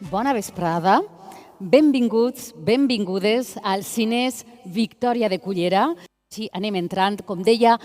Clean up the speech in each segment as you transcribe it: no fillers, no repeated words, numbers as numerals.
Bona vesprada, benvinguts, benvingudes als cines Victòria de Cullera. Sí, anem entrant, com deia,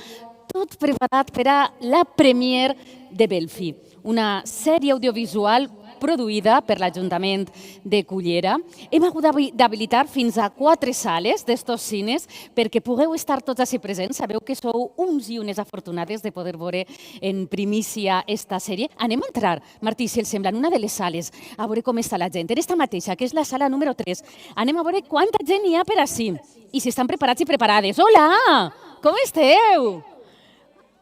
tot preparat per a la premiere de Belfi, una sèrie audiovisual produïda per l'Ajuntament de Cullera. Hem hagut d'habilitar fins a 4 sales d'estos cines perquè pugueu estar tots així presents. Sabeu que sou uns i unes afortunades de poder veure en primícia esta sèrie. Anem a entrar, Martí, si els sembla, en una de les sales, a veure com està la gent. En esta mateixa, que és la sala número 3. Anem a veure quanta gent hi ha per ací i si estan preparats i preparades. Hola! Com esteu?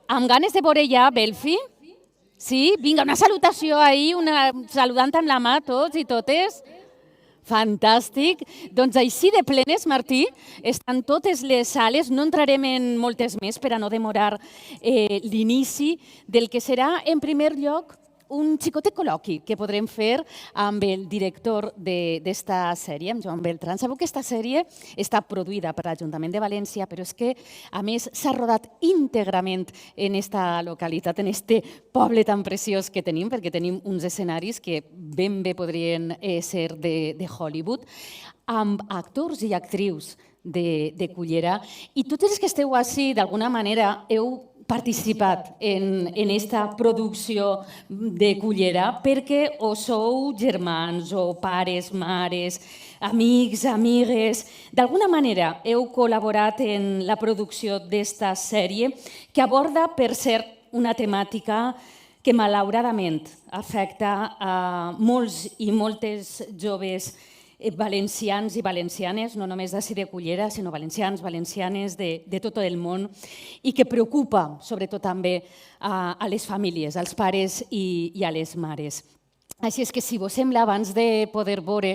Amb ganes de veure ja Belfi? Sí? Vinga, una salutació ahir, saludant amb la mà tots i totes. Fantàstic. Doncs així de plenes, Martí, estan totes les sales. No entrarem en moltes més per a no demorar l'inici del que serà, en primer lloc, un xicotet col·loqui que podrem fer amb el director d'esta sèrie, amb Joan Beltrán. Sabeu que aquesta sèrie està produïda per l'Ajuntament de València, però és que, a més, s'ha rodat íntegrament en esta localitat, en este poble tan preciós que tenim, perquè tenim uns escenaris que ben bé podrien ser de Hollywood, amb actors i actrius de Cullera. I tots els que esteu així, d'alguna manera, heu participat en esta producció de Cullera perquè o sou germans o pares, mares, amics, amigues. D'alguna manera heu col·laborat en la producció d'esta sèrie que aborda, per cert, una temàtica que malauradament afecta a molts i moltes joves valencians i valencianes, no només d'ací de Cullera, sinó valencians, valencianes de tot el món, i que preocupa, sobretot també, a les famílies, als pares i a les mares. Així és que, si vos sembla, abans de poder veure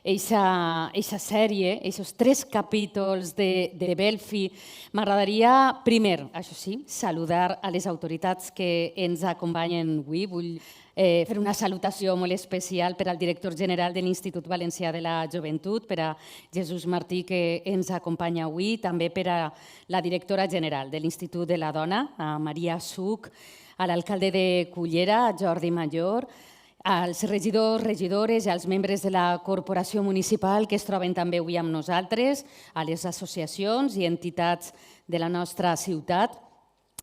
aquesta sèrie, aquests 3 capítols de Belfi, m'agradaria, primer, això sí, saludar a les autoritats que ens acompanyen avui. Vull fer una salutació molt especial per al director general de l'Institut Valencià de la Joventut, per a Jesús Martí, que ens acompanya avui, també per a la directora general de l'Institut de la Dona, a Maria Suc, a l'alcalde de Cullera, Jordi Mayor, als regidors, regidores i als membres de la corporació municipal que es troben també avui amb nosaltres, a les associacions i entitats de la nostra ciutat,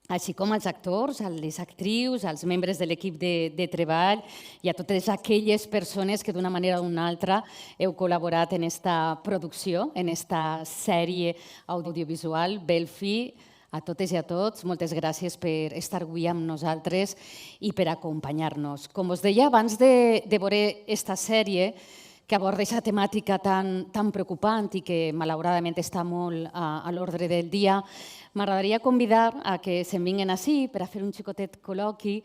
així com als actors, a les actrius, als membres de l'equip de treball i a totes aquelles persones que d'una manera o d'una altra heu col·laborat en esta producció, en esta sèrie audiovisual Belfi. A totes i a tots, moltes gràcies per estar avui amb nosaltres i per acompanyar-nos. Com us deia, abans de veure aquesta sèrie, que aborda aquesta temàtica tan preocupant i que malauradament està molt a l'ordre del dia, m'agradaria convidar a que se'n vinguin ací per a fer un xicotet col·loqui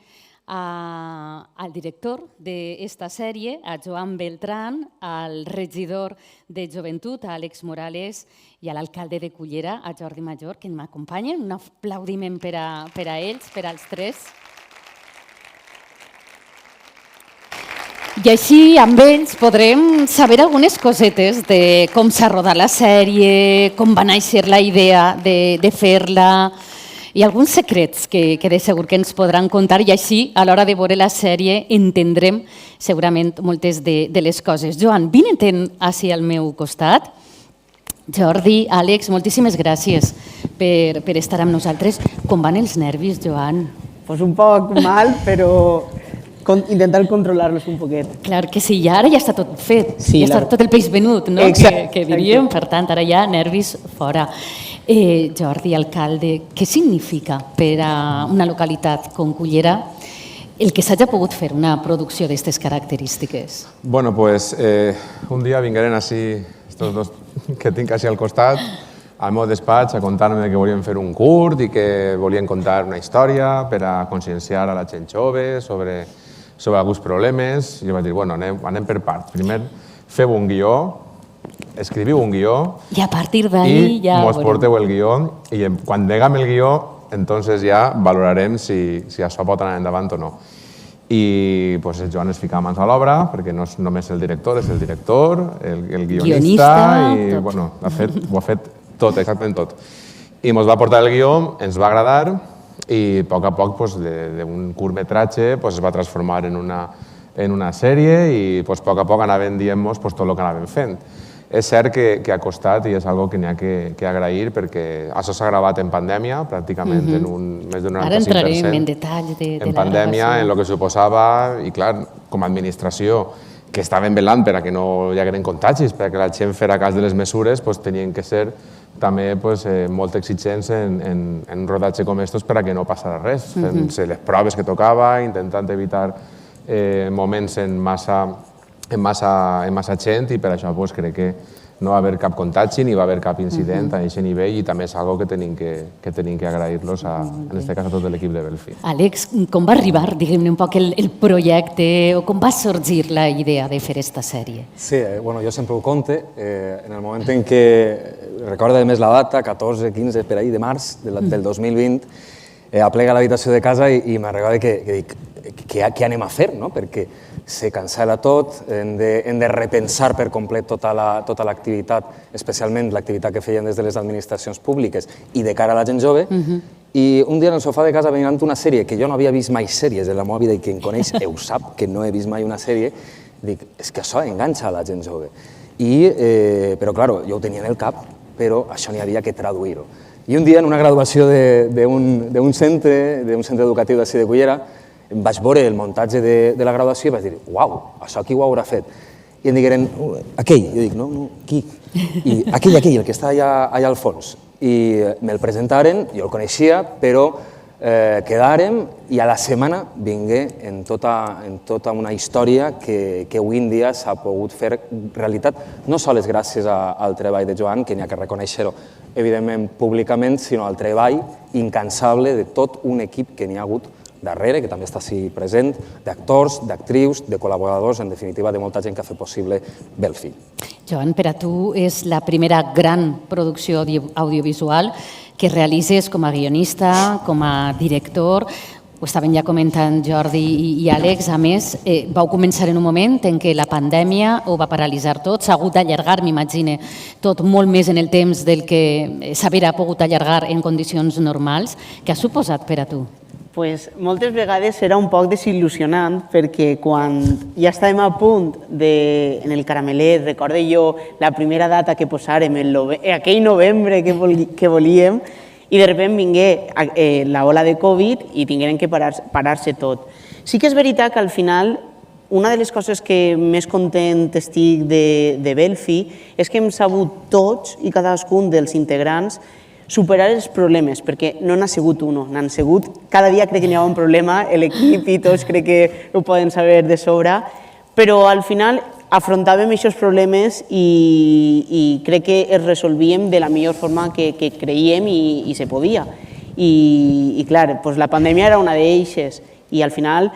al director d'esta sèrie, a Joan Beltrán, al regidor de Joventut, a Àlex Morales, i a l'alcalde de Cullera, a Jordi Mayor, que m'acompanyen. Un aplaudiment per a ells, per als 3. I així, amb ells, podrem saber algunes cosetes de com s'ha rodat la sèrie, com va néixer la idea de fer-la, i alguns secrets que de segur que ens podran contar, i així, a l'hora de veure la sèrie, entendrem segurament moltes de les coses. Joan, vine-te'n ací al meu costat. Jordi, Àlex, moltíssimes gràcies per estar amb nosaltres. Com van els nervis, Joan? Pues un poc mal, però intentar controlar-los un poquet. Clar que sí, i ara ja està tot fet, sí, ja està tot el peix venut, no? Que diríem, per tant, ara ja nervis fora. Jordi, alcalde, què significa per a una localitat com Cullera el que s'hagi pogut fer una producció d'aquestes característiques? Bueno, pues un dia vingueren així, estos dos que tinc així al costat, al meu despatx a contar-me que volien fer un curt i que volien contar una història per a conscienciar a la gent jove sobre alguns problemes. I jo vaig dir, bueno, anem per parts. Primer, feu un guió, escriviu un guió i a partir d'ahí ja... mos porteu el guió i quan diguem el guió, entonces ja valorarem si això pot anar endavant o no. I el Joan es fica mans a l'obra, perquè no és només el director, és el director, el guionista, i ho ha fet tot, exactament tot. I ens va portar el guió, ens va agradar, i a poc d'un curtmetratge es va transformar en una en una sèrie i a poc a poc anaven dient-nos tot el que anaven fent. És cert que ha costat i és una que n'hi ha que agrair perquè això s'ha gravat en pandèmia, pràcticament en més d'un 95%. Ara entrarem en detall de la gravació. En pandèmia, en el que suposava, i clar, com a administració, que estaven velant per a que no hi hagueren contagis, perquè la gent fera cas de les mesures, tenien que ser també molt exigents en un rodatge com aquests per a que no passara res, fent-se les proves que tocava, intentant evitar moments en massa gent i per això crec que no va haver cap contagi ni va haver cap incident a aquest nivell i també és una cosa que tenim que agrair-los, en aquest cas, a tot l'equip de Belfi. Àlex, com va arribar, diguem-ne, un poc el projecte o com va sorgir la idea de fer aquesta sèrie? Sí, bueno, jo sempre ho conte. En el moment en què, recorda més la data, 14, 15, per ahir de març del 2020, aplega a l'habitació de casa i m'arriba que dic, què anem a fer, no? Perquè se cancel·la tot, hem de repensar per complet tota l'activitat, especialment l'activitat que feien des de les administracions públiques i de cara a la gent jove. I un dia en el sofà de casa veient una sèrie que jo no havia vist mai sèries en la meva vida i que em coneix ho sap, que no he vist mai una sèrie, dic, és que això enganxa a la gent jove. Però, clar, jo ho tenia en el cap, però això n'hi havia que traduir-ho. I un dia, en una graduació d'un centre educatiu d'ací de Cullera, vaig veure el muntatge de la graduació i vaig dir, uau, això qui ho haurà fet? I em digueren, aquell. Jo dic, no, qui? I aquell, el que està allà al fons. I me'l presentaren, jo el coneixia, però quedàrem i a la setmana vingué en tota una història que avui en dia s'ha pogut fer realitat, no sols gràcies al treball de Joan, que n'hi ha que reconèixer-ho, evidentment, públicament, sinó al treball incansable de tot un equip que n'hi ha hagut darrere, que també està així present, d'actors, d'actrius, de col·laboradors, en definitiva, de molta gent que ha fet possible Belfi. Joan, per a tu és la primera gran producció audiovisual que realitzes com a guionista, com a director. Ho estaven ja comentant Jordi i Àlex. A més, vau començar en un moment en què la pandèmia ho va paralitzar tot. S'ha hagut d'allargar, m'imagine, tot molt més en el temps del que s'haguera pogut allargar en condicions normals. Què ha suposat per a tu? Pues moltes vegades era un poc desil·lusionant perquè quan ja estàvem a punt en el Caramelet, recorde jo la primera data que posàrem, aquell novembre que volíem, i de sobte vingué la ola de Covid i tingueren que parar-se tot. Sí que és veritat que al final una de les coses que més content estic de Belfi és que hem sabut tots i cadascun dels integrants superar els problemes, perquè no n'ha sigut un, n'han sigut, cada dia crec que n'hi ha un problema, l'equip i tots crec que ho poden saber de sobre, però al final afrontàvem aquests problemes i crec que els resolvíem de la millor forma que creiem i se podia. I clar, la pandèmia era una d'elles i al final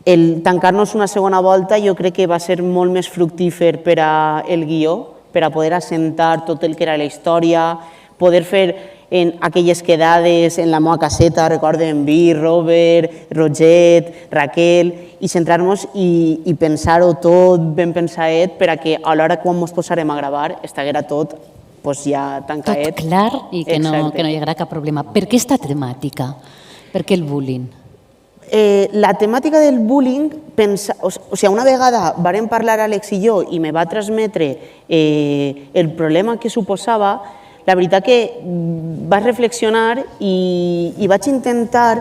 el tancar-nos una segona volta jo crec que va ser molt més fructífer per al guió, per a poder assentar tot el que era la història, poder fer aquelles quedades en la meva caseta, recorden, vi, Robert, Roget, Raquel, i centrar-nos i pensar-ho tot ben pensadet per a que a l'hora quan ens posarem a gravar estaguera tot ja tancadet. Tot clar i que no hi haurà cap problema. Per què esta temàtica? Per què el bullying? La temàtica del bullying, una vegada vàrem parlar Àlex i jo i me va transmetre el problema que suposava, la veritat que vaig reflexionar i vaig intentar,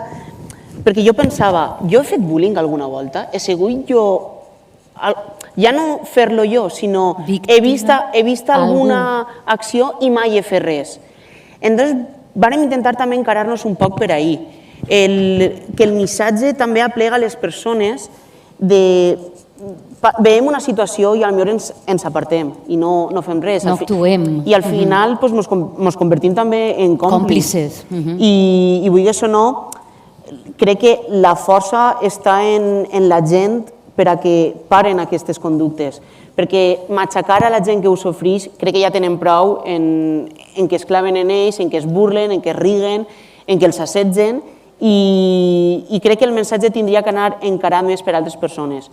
perquè jo pensava, jo he fet bullying alguna volta? He sigut jo, ja no fer-lo jo, sinó he vist alguna acció i mai he fet res. Entonces, vàrem intentar també encarar-nos un poc per ahí, que el missatge també aplega a les persones de veiem una situació i potser ens apartem i no fem res. No actuem. I al final ens convertim també en còmplices. I vulguis o no, crec que la força està en la gent per a que paren aquestes conductes. Perquè matxacar a la gent que ho sofreix, crec que ja tenen prou en que es claven en ells, en que es burlen, en que es riguen, en que els assetgen i crec que el missatge tindria que anar encarat més per a altres persones.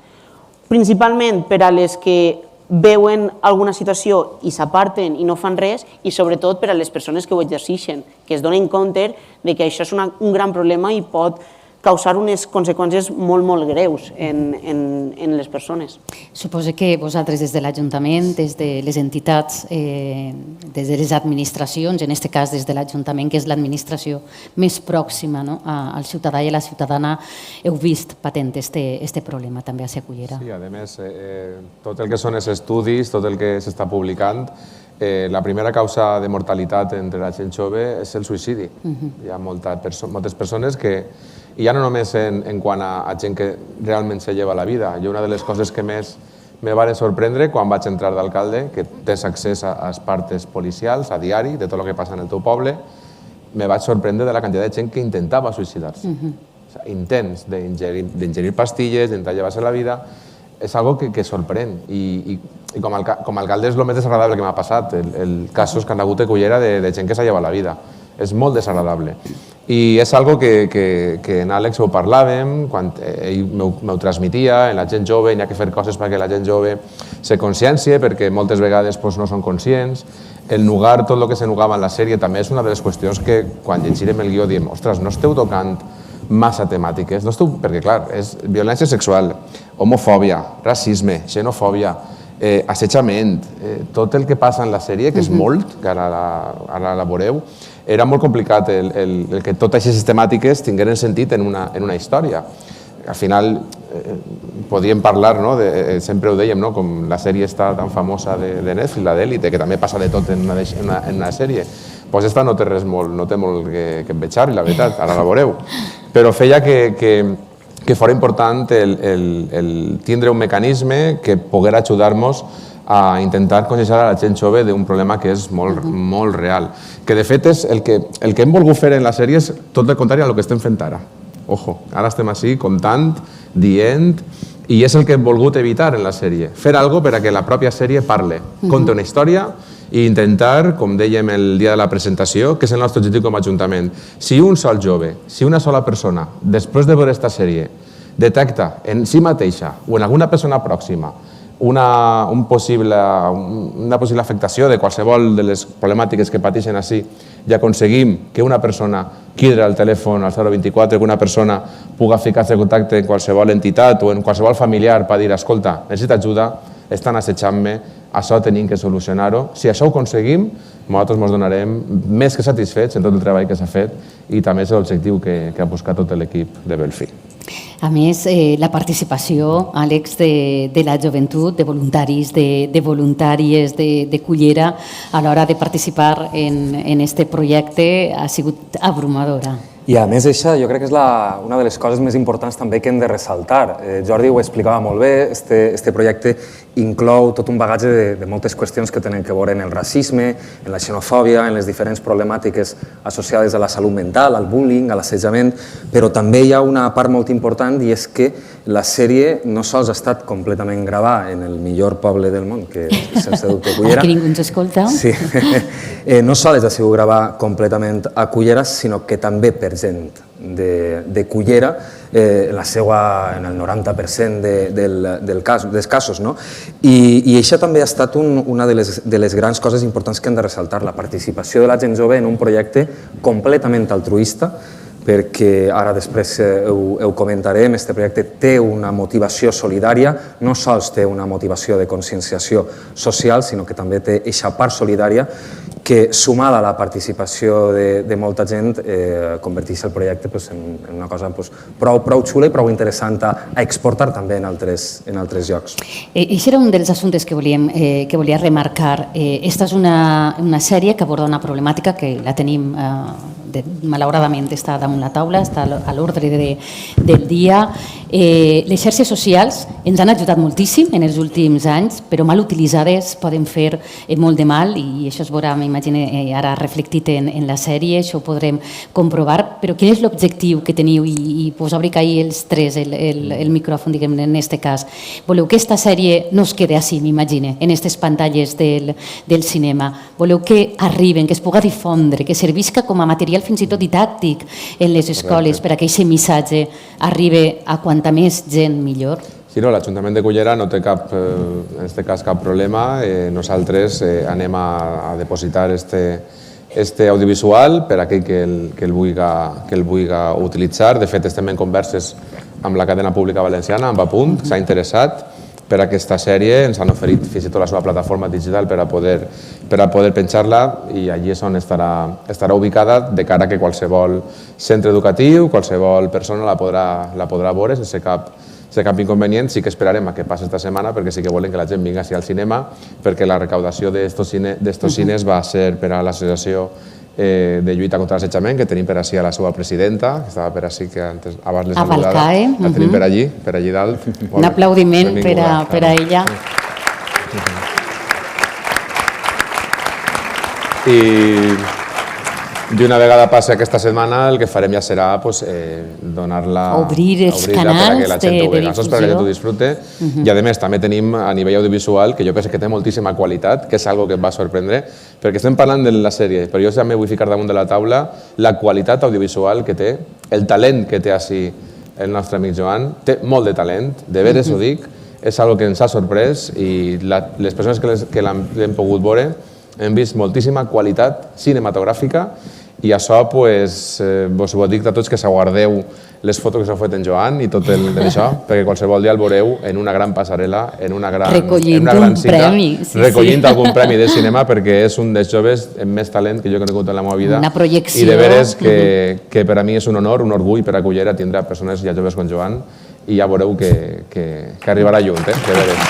Principalment per a les que veuen alguna situació i s'aparten i no fan res i sobretot per a les persones que ho exerceixen, que es donen compte que això és un gran problema i pot causar unes conseqüències molt greus en les persones. Suposo que vosaltres des de l'Ajuntament, des de les entitats, des de les administracions, en aquest cas des de l'Ajuntament, que és l'administració més pròxima al ciutadà i a la ciutadana, heu vist patent este problema també a Cullera. Sí, a més, tot el que són els estudis, tot el que s'està publicant, la primera causa de mortalitat entre la gent jove és el suïcidi. Hi ha moltes persones que, i ja no només en quant a gent que realment se lleva la vida. Jo una de les coses que més me va sorprendre quan vaig entrar d'alcalde, que tens accés a les partes policials, a diari, de tot el que passa en el teu poble, me vaig sorprendre de la quantitat de gent que intentava suïcidar-se. Intents d'ingerir pastilles, d'intentar llevar-se la vida, és algo que sorprèn. I com a alcalde és el més desagradable que m'ha passat, els casos que han hagut a Cullera de gent que s'ha llevat la vida. És molt desagradable. I és algo que en Àlex ho parlàvem, quan ell m'ho transmetia, en la gent jove, hi ha que fer coses perquè la gent jove se consciencie, perquè moltes vegades no són conscients. El nugar, tot el que se nugava en la sèrie, també és una de les qüestions que quan llegirem el guió diem, ostres, no esteu tocant massa temàtiques, perquè clar, és violència sexual, homofòbia, racisme, xenofòbia, assetjament, tot el que passa en la sèrie, que és molt, que ara la veureu, era molt complicat el que totes aquestes temàtiques tingueren sentit en una història. Al final podíem parlar, sempre ho dèiem, com la sèrie està tan famosa de Netflix, la d'Élite, que també passa de tot en una sèrie, doncs aquesta no té res molt, no té molt que envejar, la veritat, ara la veureu. Però feia que fos important el tindre un mecanisme que pogués ajudar-nos a intentar conscienciar a la gent jove d'un problema que és molt real. Que de fet el que hem volgut fer en la sèrie és tot el contrari al que estem fent ara. Ojo, ara estem així contant, dient, i és el que hem volgut evitar en la sèrie. Fer alguna cosa perquè la pròpia sèrie parle, conta una història i intentar, com dèiem el dia de la presentació, que és el nostre objectiu com a Ajuntament, si un sol jove, si una sola persona, després de veure aquesta sèrie, detecta en si mateixa o en alguna persona pròxima una possible afectació de qualsevol de les problemàtiques que pateixen així i aconseguim que una persona cridi al telèfon al 024, que una persona pugui ficar-se en contacte amb qualsevol entitat o en qualsevol familiar per dir, escolta, necessita ajuda, estan assetjant-me, això tenim que solucionar-ho. Si això ho aconseguim, nosaltres ens donarem més que satisfets en tot el treball que s'ha fet i també és l'objectiu que ha buscat tot l'equip de Belfi. A més, la participació, Àlex, de la joventut, de voluntaris, de voluntàries de Cullera a l'hora de participar en aquest projecte ha sigut abrumadora. I a més, això jo crec que és una de les coses més importants també que hem de ressaltar. Jordi ho explicava molt bé, este projecte inclou tot un bagatge de moltes qüestions que tenen que veure en el racisme, en la xenofòbia, en les diferents problemàtiques associades a la salut mental, al bullying, a l'assetjament, però també hi ha una part molt important i és que la sèrie no sols ha estat completament gravada en el millor poble del món, que és sense dubte Cullera. Aquí ningú ens escolta. Sí. No sols ha sigut gravada completament a Cullera, sinó que també per gent de Cullera, en el 90% dels casos. I això també ha estat una de les grans coses importants que hem de ressaltar, la participació de la gent jove en un projecte completament altruista, perquè ara després ho comentarem, aquest projecte té una motivació solidària, no sols té una motivació de conscienciació social, sinó que també té aquesta part solidària que, sumada a la participació de molta gent, converteix el projecte en una cosa prou xula i prou interessant a exportar també en altres llocs. Això era un dels assumptes que volia remarcar. Esta és una sèrie que aborda una problemàtica que la tenim, malauradament, està damunt la taula, està a l'ordre del dia. Les xarxes socials ens han ajudat moltíssim en els últims anys, però mal utilitzades poden fer molt de mal i això es veurà, m'imagino, ara reflectit en la sèrie, això ho podrem comprovar, però quin és l'objectiu que teniu? I us obric ahir els tres el micròfon, diguem, en aquest cas. Voleu que aquesta sèrie no es quede així, m'imagino, en aquestes pantalles del cinema. Voleu que arriben, que es pugui difondre, que servisca com a material fins i tot didàctic en les escoles per a que aquest missatge arribi a quanta més gent millor? Sí, no, l'Ajuntament de Cullera no té en aquest cas cap problema. Nosaltres anem a depositar este audiovisual per a aquell que el vulgui utilitzar. De fet, estem en converses amb la cadena pública valenciana, amb Apunt, que s'ha interessat per aquesta sèrie, ens han oferit fins i tot la seva plataforma digital per a poder penjar-la i allí és on estarà ubicada de cara que qualsevol centre educatiu, qualsevol persona la podrà veure sense cap inconvenient. Sí que esperarem a que passi esta setmana perquè sí que volen que la gent vingui al cinema, perquè la recaudació d'estos cines va ser per a l'associació de lluita contra l'assetjament, que tenim per així a la seva presidenta, que estava per així, que abans l'he saludada. La tenim per allí dalt. Un aplaudiment per a ella. I una vegada passi aquesta setmana, el que farem ja serà donar-la... Obrir els canals de difusió. Per que tu disfrute. I a més, també tenim a nivell audiovisual, que jo penso que té moltíssima qualitat, que és algo que em va sorprendre, perquè estem parlant de la sèrie, però jo també vull ficar damunt de la taula la qualitat audiovisual que té, el talent que té així el nostre amic Joan. Té molt de talent, de veres ho dic, és algo que ens ha sorprès i les persones que l'hem pogut veure hem vist moltíssima qualitat cinematogràfica i això vos ho dic a tots que s'aguardeu les fotos que s'ha fet en Joan i tot això, perquè qualsevol dia el veureu en una gran passarel·la, en una gran cita, recollint algun premi de cinema, perquè és un dels joves amb més talent que jo he conegut en la meva vida. Una projecció. I de veres que per a mi és un honor, un orgull per a Cullera tindre persones ja joves com Joan i ja veureu que arribarà lluny, de veres.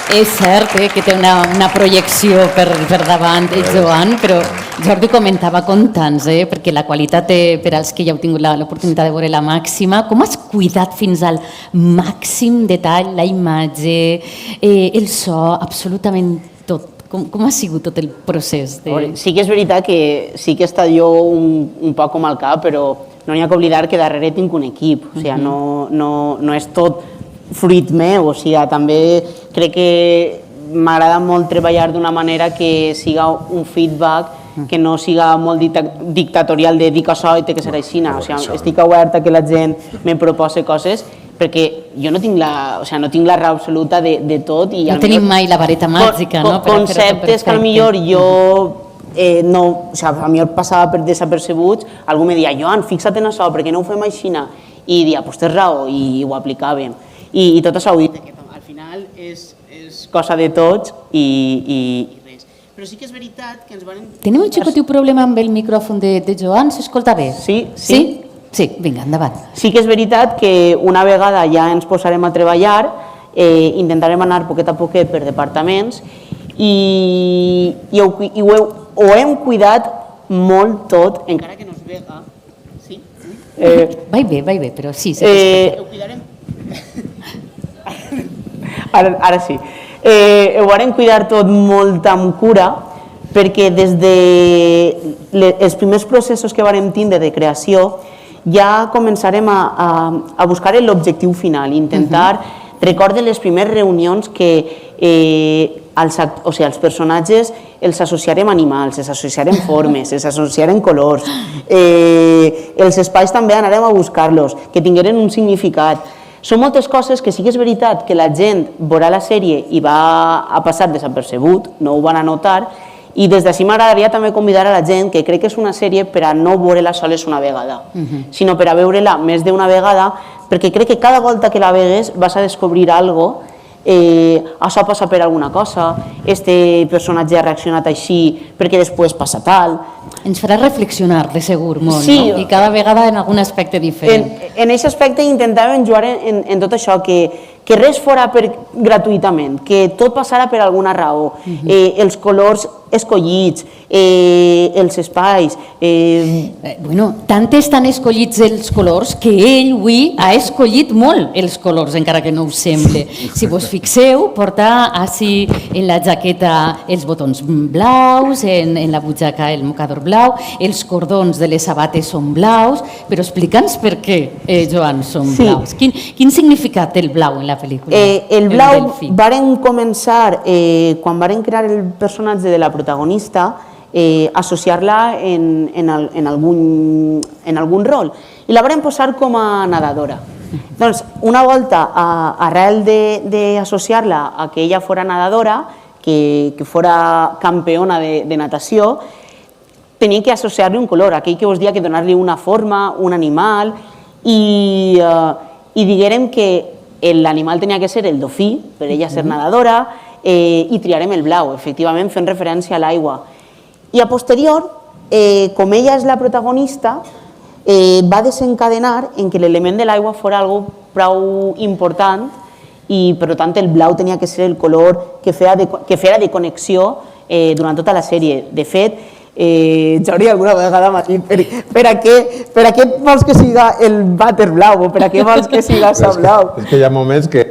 És cert que té una projecció per davant el Joan, però Jordi comentava com tants, perquè la qualitat per als que ja heu tingut l'oportunitat de veure la màxima, com has cuidat fins al màxim detall la imatge, el so, absolutament tot. Com ha sigut tot el procés? Sí que és veritat que sí que he estat jo un poc com al cap, però no n'hi ha que oblidar que darrere tinc un equip, o sigui, no és tot fruit meu, o sigui, també crec que m'agrada molt treballar d'una manera que siga un feedback que no siga molt dictatorial de dic això i té que ser així. O sigui, estic oberta que la gent me proposi coses perquè jo no tinc la raó absoluta de tot. No tenim mai la vareta màgica, no? Conceptes que potser jo no, o sigui, potser passava per desapercebuts, algú me deia, Joan, fixa't en això, perquè no ho fem així? I dia, doncs tens raó, i ho aplicàvem. I tot això ho dic, que al final és cosa de tots i res. Però sí que és veritat que ens van... Tenim un xicotiu problema amb el micròfon de Joan, s'escolta bé? Sí. Sí, vinga, endavant. Sí que és veritat que una vegada ja ens posarem a treballar, intentarem anar poquet a poquet per departaments i ho hem cuidat molt tot, encara que no es vega. Sí? Vaig bé, però sí. Ho cuidarem... Ara sí. Ho vam cuidar tot molt amb cura perquè des dels primers processos que vam tindre de creació ja començarem a buscar l'objectiu final, intentar recordar les primeres reunions que els personatges els associarem a animals, els associarem formes, els associarem colors, els espais també anarem a buscar-los, que tingueren un significat. Són moltes coses que sí que és veritat que la gent veurà la sèrie i va a passar desapercebut, no ho van a notar, i des d'ací m'agradaria també convidar a la gent que crec que és una sèrie per a no veure-la sols una vegada, sinó per a veure-la més d'una vegada, perquè crec que cada volta que la vegues vas a descobrir alguna cosa, això passa per alguna cosa, este personatge ha reaccionat així perquè després passa tal. Ens farà reflexionar, de segur, molt, no? I cada vegada en algun aspecte diferent. En aquest aspecte intentàvem jugar en tot això, que res fora gratuïtament, que tot passara per alguna raó, els colors escollits, els espais... Tant estan escollits els colors que ell avui ha escollit molt els colors, encara que no us sembli. Si vos fixeu, porta així en la jaqueta els botons blaus, en la butxaca el mocador blau, els cordons de les sabates són blaus, però explica'ns per què, Joan, són blaus. Quin significat té el blau en la pel·lícula? El blau varen començar, quan varen crear el personatge de la protagonista, associar-la en algun rol. I la varen posar com a nedadora. Doncs una volta, arrel d'associar-la a que ella fora nedadora, que fora campiona de natació, tenia que associar-li un color, aquell que us dia que donar-li una forma, un animal, i diguérem que l'animal tenia que ser el dofí, per ella ser nedadora, i triarem el blau, efectivament fent referència a l'aigua. I a posterior, com ella és la protagonista, va desencadenar en que l'element de l'aigua fora algo prou important i per tant el blau tenia que ser el color que fera de connexió durant tota la sèrie. De fet, Jordi alguna vegada m'ha dit per a què vols que siga el vàter blau o per a què vols que siga sa blau? És que hi ha moments que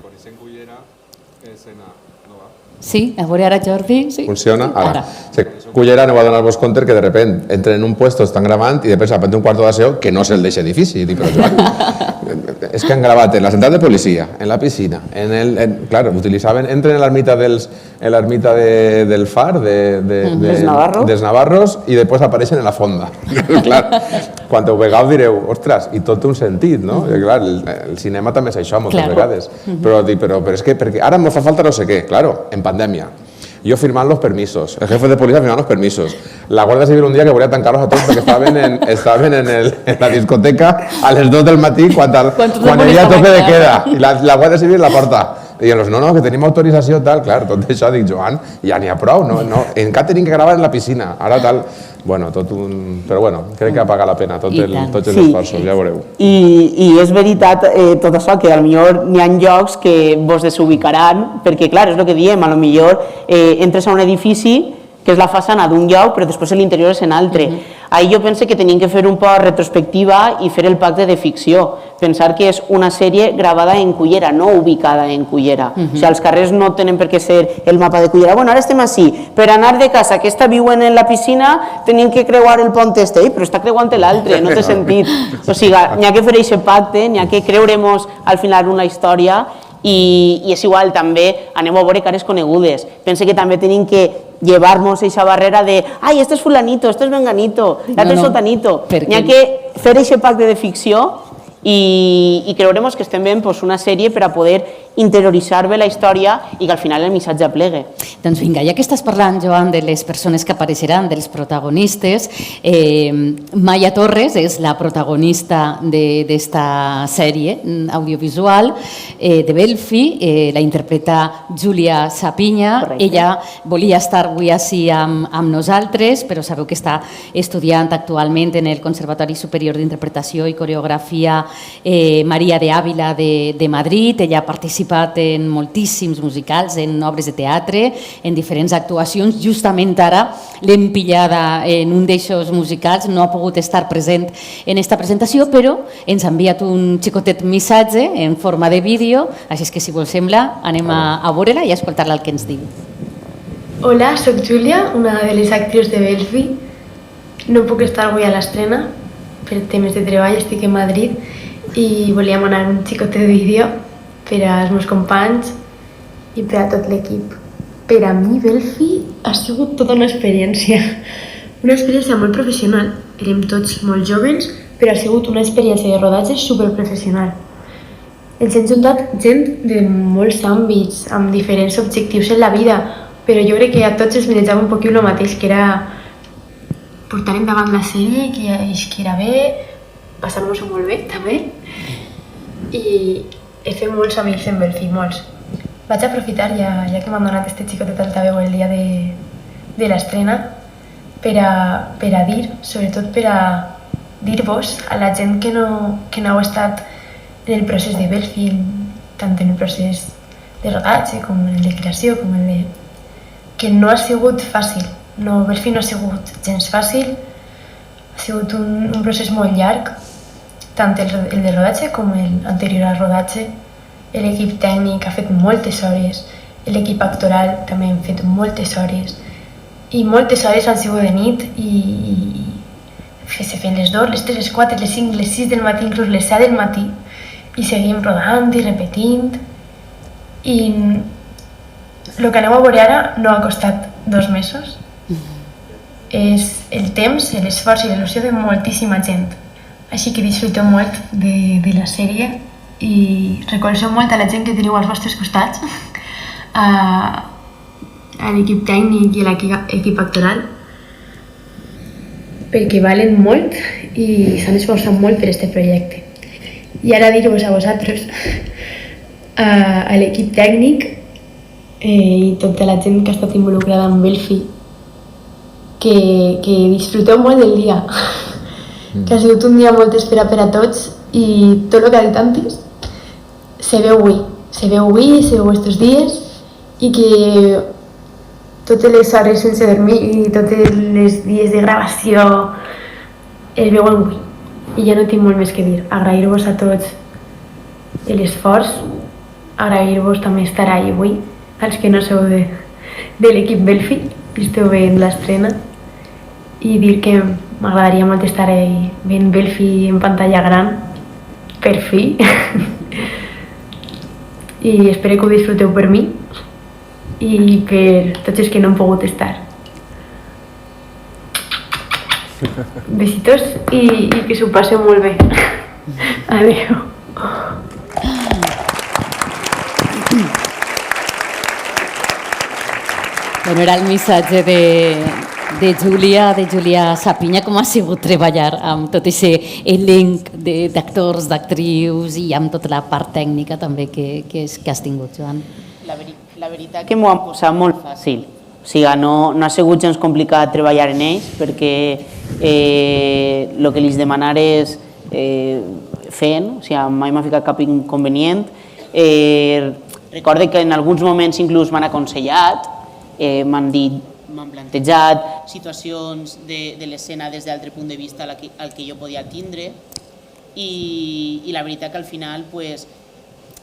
coneixem Cullera escena... Sí, a veure ara Jordi... Funciona? Ara. Cullera no va donar-vos compte que de repente entren en un puesto, estan gravant i després aprende un quarto d'aseo que no és el d'eixe edifici. Dic, però Joan, és que han gravat en la central de policia, en la piscina, claro, utilitzaven, entren en l'ermita del Far, dels Navarros, i després apareixen en la fonda. Clar, quan ho vegeu direu, ostres, i tot té un sentit, no? I clar, el cinema també és això moltes vegades. Però és que ara em fa falta no sé què, claro, en pandèmia. Yo firmant los permisos, el jefe de policía firmant los permisos, la Guardia Civil un día que volia tancar-los a tots perquè estaven en la discoteca a les 2 del matí quan hi havia tope de queda i la Guardia Civil la porta. I diuen, no, que tenim autorització, tal, clar, tot això, dic, Joan, ja n'hi ha prou, no, encara tenim que gravar en la piscina, ara tal, bueno, tot un... Però bueno, crec que paga la pena tots els esforços, ja veureu. I és veritat tot això, que potser n'hi ha llocs que vos desubicaran, perquè clar, és el que diem, potser entres a un edifici que és la façana d'un lloc, però després l'interior és en altre. Ahir jo penso que tenim que fer un poc retrospectiva i fer el pacte de ficció, pensar que és una sèrie gravada en Cullera, no ubicada en Cullera. O sigui, els carrers no tenen per què ser el mapa de Cullera. Bueno, ara estem així, per anar de casa, aquesta viuen en la piscina, tenim que creuar el pont este, però està creuant l'altre, no té sentit. O sigui, n'hi ha que fer aquest pacte, n'hi ha que creure-nos al final una història i és igual, també anem a veure cares conegudes. Pense que també tenim que llevar-nos aquesta barrera de ai, este és fulanito, este és menganito, l'altre és sotanito. N'hi ha que fer aquest pacte de ficció i creurem que estem veient una sèrie per a poder interioritzar bé la història i que al final el missatge plegue. Doncs vinga, ja que estàs parlant, Joan, de les persones que apareixeran, dels protagonistes, Maya Torres és la protagonista d'esta sèrie audiovisual de Belfi, la interpreta Júlia Sapinya. Ella volia estar avui així amb nosaltres, però sabeu que està estudiant actualment en el Conservatori Superior d'Interpretació i Coreografia Maria de Ávila de Madrid. Ella ha participat en moltíssims musicals, en obres de teatre, en diferents actuacions. Justament ara l'hem pillada en un d'eixos musicals, no ha pogut estar present en esta presentació, però ens ha enviat un xicotet missatge en forma de vídeo, així és que si vos sembla anem a veure-la i a escoltar-la el que ens diu. Hola, soc Júlia, una de les actrius de Belfi. No puc estar avui a l'estrena per temes de treball, estic a Madrid i volia manar un xicotet de vídeo per als meus companys i per a tot l'equip. Per a mi, Belfi ha sigut tota una experiència molt professional. Érem tots molt joves, però ha sigut una experiència de rodatge superprofessional. Ens hem juntat gent de molts àmbits, amb diferents objectius en la vida, però jo crec que a tots ens menjava un poquet el mateix, que era portar endavant la sèrie, que era bé, passar-nos-ho molt bé, també. I he fet molts amics en Belfi, molts. Vaig aprofitar, ja que m'han donat este xicotet altaveu el dia de l'estrena, per a dir, sobretot per a dir-vos a la gent que no heu estat en el procés de Belfi, tant en el procés de rodatge com en el de creació, com el de... que no ha sigut fàcil. Belfi no ha sigut gens fàcil, ha sigut un procés molt llarg, tant el de rodatge com l'anterior al rodatge. L'equip tècnic ha fet moltes hores, l'equip actoral també han fet moltes hores, i moltes hores han sigut de nit i se feien les 2, les 3, les 4, les 5, les 6 del matí, inclús les 7 del matí, i seguim rodant i repetint. I el que aneu a veure ara no ha costat 2 mesos. És el temps, l'esforç i l'il·lusió de moltíssima gent. així que disfruteu molt de la sèrie i recolzeu molt a la gent que teniu als vostres costats, a l'equip tècnic i a l'equip actoral, perquè valen molt i s'han esforçat molt per aquest projecte. I ara dir-vos a vosaltres, a l'equip tècnic i tota la gent que ha estat involucrada amb Belfi, que disfruteu molt del dia, que ha sigut un dia molt esperat per a tots i tot el que ha dit antes se veu avui, se veu estos dies i que totes les hores sense dormir i tots els dies de gravació es veuen avui. I ja no tinc molt més que dir. Agrair-vos a tots l'esforç, agrair-vos també estar ahí avui, als que no sou de l'equip Belfi i esteu veient l'estrena, i dir que m'agradaria molt estar veient Belfi en pantalla gran, per fi, i espero que ho disfruteu per mi i per tots els que no han pogut estar. Besitos i que s'ho passeu molt bé. Adéu. Bueno, era el missatge de Júlia Sapinya, com ha sigut treballar amb tot aquest elenc d'actors, d'actrius i amb tota la part tècnica també que has tingut, Joan. La veritat que m'ho han posat molt fàcil. O sigui, no ha sigut gens complicat treballar en ells perquè el que els demanar és fent, o sigui, mai m'ha ficat cap inconvenient. Recordo que en alguns moments inclús m'han aconsellat, m'han plantejat situacions de l'escena des d'altre punt de vista al que jo podia tindre i la veritat que al final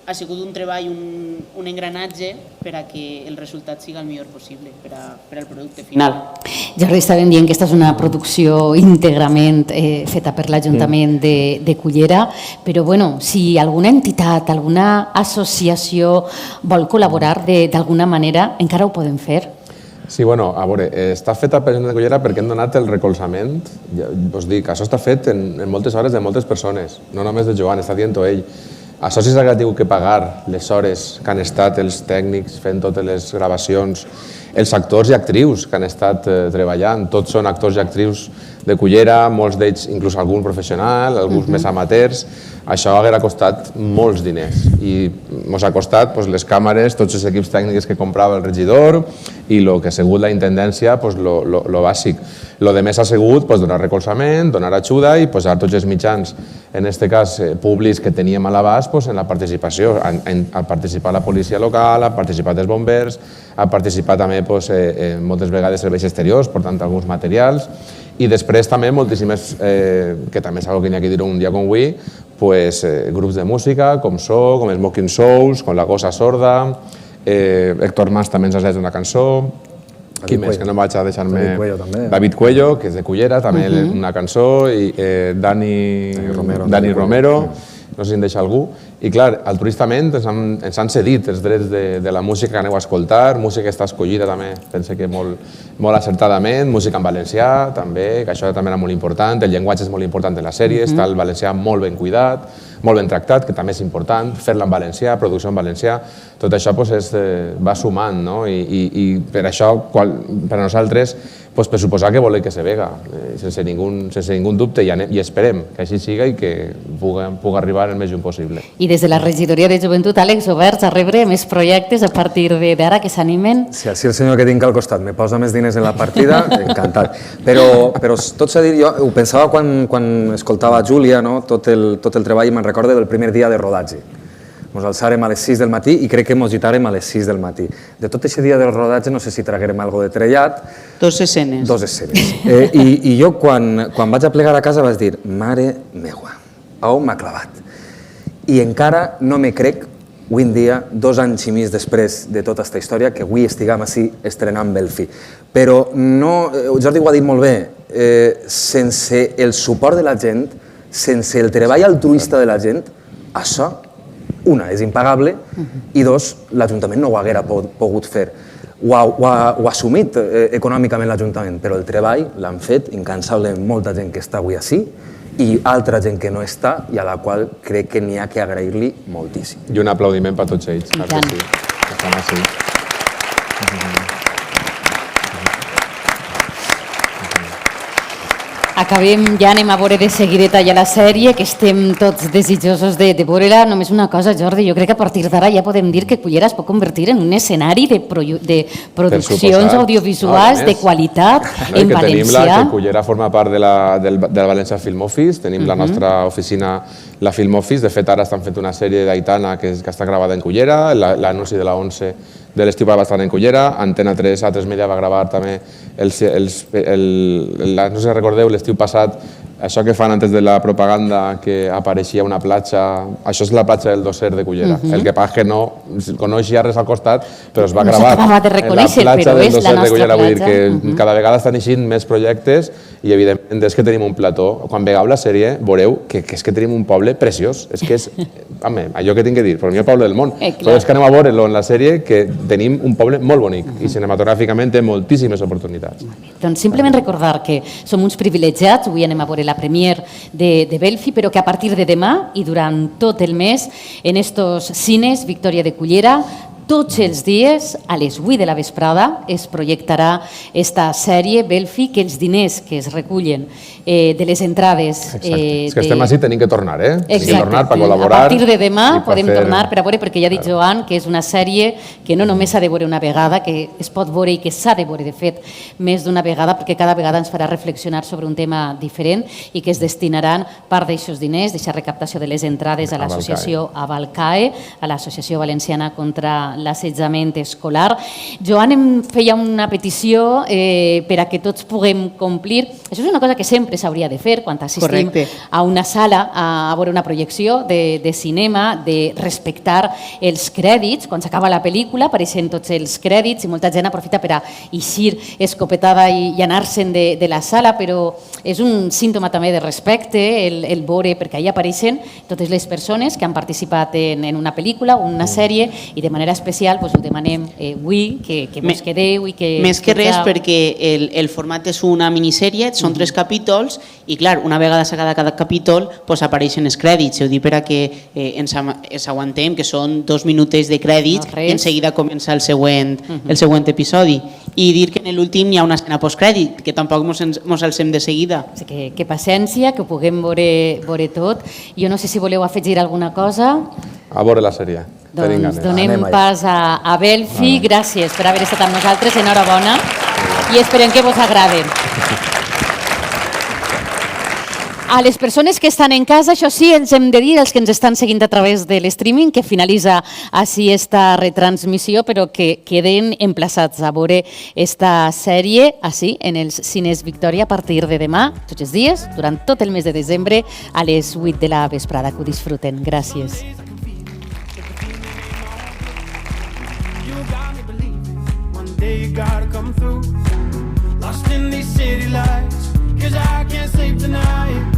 ha sigut un treball, un engranatge per a que el resultat sigui el millor possible per al producte final. Jordi, estàvem dient que aquesta és una producció íntegrament feta per l'Ajuntament de Cullera, però bueno, si alguna entitat, alguna associació vol col·laborar d'alguna manera, encara ho podem fer? Sí, bueno, a veure, està feta per l'Ajuntament de Cullera perquè hem donat el recolzament. Us dic, això està fet en moltes hores de moltes persones, no només de Joan, està dient-ho ell. Això sí s'ha tingut que pagar les hores que han estat els tècnics fent totes les gravacions, els actors i actrius que han estat treballant, tots són actors i actrius de Cullera, molts d'ells inclús algun professional, alguns més amateurs. Això haguera costat molts diners i ens ha costat les càmeres, tots els equips tècnics que comprava el regidor i el que ha sigut la intendència, el bàsic. El que més ha sigut donar recolzament, donar ajuda i posar tots els mitjans, en aquest cas públics que teníem a l'abast, en la participació. Ha participat la policia local, ha participat els bombers, ha participat també moltes vegades serveis exteriors, portant alguns materials, i després també moltíssimes, que també és una cosa que n'hi ha que dir un dia com avui, grups de música, com So, com Smoking Souls, com La Gossa Sorda, Héctor Mas també ens ha fet una cançó, qui més, que no vaig a deixar-me... David Cuello, que és de Cullera, també una cançó, i Dani Romero, no sé si en deixa algú. I clar, altruistament ens han cedit els drets de la música que aneu a escoltar, música que està escollida també, pense que molt acertadament, música en valencià també, que això també era molt important, el llenguatge és molt important de la sèrie, està el valencià molt ben cuidat, molt ben tractat, que també és important, fer-la en valencià, producció en valencià, tot això va sumant, no? I per això, per a nosaltres, per suposar que volem que se vega, sense ningú dubte, i esperem que així siga i que pugui arribar el més lluny possible. I des de la regidoria de joventut, Àlex, oberts a rebre més projectes a partir d'ara que s'animen? Si el senyor que tinc al costat me posa més diners en la partida, encantat. Però tot s'ha dit, jo ho pensava quan escoltava Júlia, tot el treball, i me'n recordo del primer dia de rodatge. Ens alçàrem a les 6 del matí i crec que ens gitarem a les 6 del matí. De tot aquest dia del rodatge no sé si traguerem alguna de trellat. 2 escenes. 2 escenes. I jo quan vaig a plegar a casa vaig dir, mare meua, on m'ha clavat? I encara no me crec, avui en dia, 2 anys i mig després de tota aquesta història, que avui estiguem així estrenant Belfi. Però Jordi ho ha dit molt bé, sense el suport de la gent, sense el treball altruista de la gent, això, una, és impagable, i dos, l'Ajuntament no ho haguera pogut fer. Ho ha assumit econòmicament l'Ajuntament, però el treball l'han fet incansable molta gent que està avui així i altra gent que no està i a la qual crec que n'hi ha que agrair-li moltíssim. I un aplaudiment per tots ells. I tant. Sí, que estan així. Acabem, ja anem a veure de seguideta ja la sèrie, que estem tots desitjosos de veure-la. Només una cosa, Jordi, jo crec que a partir d'ara ja podem dir que Cullera es pot convertir en un escenari de produccions audiovisuals de qualitat en valencià. Que Cullera forma part de la València Film Office, tenim la nostra oficina, la Film Office. De fet, ara estan fent una sèrie d'Aitana que està gravada en Cullera, l'anunci de la 11 de l'estiu va estar en Cullera, Antena 3, A3 Media va gravar també, no sé si recordeu, l'estiu passat, això que fan antes de la propaganda, que apareixia una platja, això és la platja del Dosser de Cullera. El que passa que no coneixia res al costat, però es va gravar en la platja del Dosser de Cullera. Vull dir que cada vegada estan eixint més projectes i evidentment és que tenim un plató. Quan vegeu la sèrie veureu que és que tenim un poble preciós. És que és, home, allò que tinc que dir, per mi el poble del món. Però és que anem a veure-lo en la sèrie que tenim un poble molt bonic i cinematogràficament té moltíssimes oportunitats. Doncs simplement recordar que som uns privilegiats, avui anem a veure la premier de Belfi, però que a partir de demà i durant tot el mes en estos cines Victòria de Cullera tots els dies, a les 8 de la vesprada, es projectarà esta sèrie Belfi, que els diners que es recullen de les entrades... És que estem així, tenim que tornar, eh? Tenim que tornar per A col·laborar. partir de demà podem tornar per a veure, perquè ja ha dit Joan que és una sèrie que no només s'ha de veure una vegada, que es pot veure i que s'ha de veure, de fet, més d'una vegada, perquè cada vegada ens farà reflexionar sobre un tema diferent i que es destinaran part d'aixòs diners, d'aquesta recaptació de les entrades a l'associació Avalcae, a l'Associació Valenciana contra l'Assetjament Escolar. Joan em feia una petició per a que tots puguem complir. Això és una cosa que sempre s'hauria de fer quan assistim a una sala a veure una projecció de cinema, de respectar els crèdits. Quan s'acaba la pel·lícula apareixen tots els crèdits i molta gent aprofita per a eixir escopetada i anar-se'n de la sala, però és un símptoma també de respecte el veure, perquè allà apareixen totes les persones que han participat en una pel·lícula o una sèrie i de manera especial us ho demanem avui, que vos quedeu i que... Més que res perquè el format és una minissèrie, són 3 capítols i clar, una vegada s'acaba cada capítol apareixen els crèdits, ho dic per a que ens aguantem, que són 2 minutets de crèdits i en seguida comença el següent episodi. I dir que en l'últim hi ha una escena postcrèdit, que tampoc mos alcem de seguida. Que paciència, que ho puguem veure tot. Jo no sé si voleu afegir alguna cosa. A veure la sèrie. Doncs donem pas a Belfi. Gràcies per haver estat amb nosaltres. Enhorabona. I esperem que vos agrade. A les persones que estan en casa, això sí, ens hem de dir, els que ens estan seguint a través de l'streaming, que finalitza així esta retransmissió, però que queden emplaçats a veure esta sèrie així en els cines Victòria a partir de demà, tots els dies, durant tot el mes de desembre, a les 8 de la vesprada. Que ho disfruten. Gràcies. You gotta come through. Lost in these city lights, 'cause I can't sleep tonight.